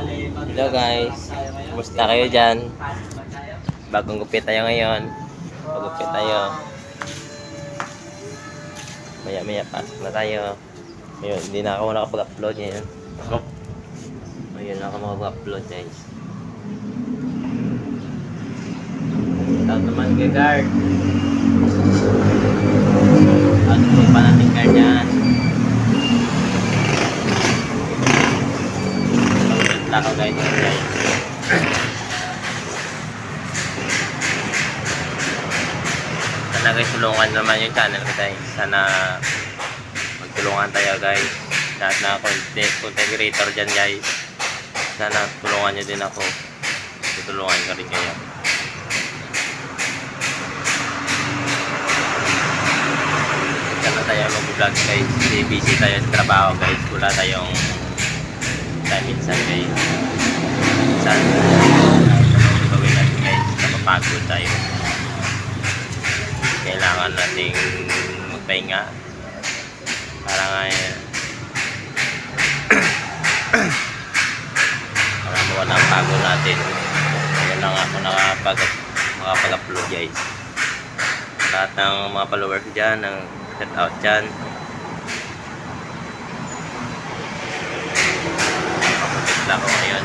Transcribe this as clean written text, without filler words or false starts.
Hello guys, kumusta kayo dyan? Bagong gupit tayo ngayon. Pagupit tayo. Maya maya pasok na tayo. Ayun, hindi na ako nakapag-upload ngayon. Ayun na ako makapag-upload guys. Shout naman kay guard. At kung pa natin guard yan. Lakaw guys. Sana guys, tulungan naman yung channel ko guys. Sana magtulungan tayo guys. Lahat na content creator dyan guys. Sana tulungan nyo din ako. Tutulungan ko rin kayo. Sana tayo mag-vlog guys. Busy tayo sa trabaho guys. Wala tayong time minsan guys. Minsan gawin natin guys. Napapagod tayo. Kailangan nating magpahinga para nga para mawala ang pagod natin. Ayun lang ako makapag-upload guys. Lahat ng mga followers dyan, ng shout out dyan. Makapag-upload ako ngayon.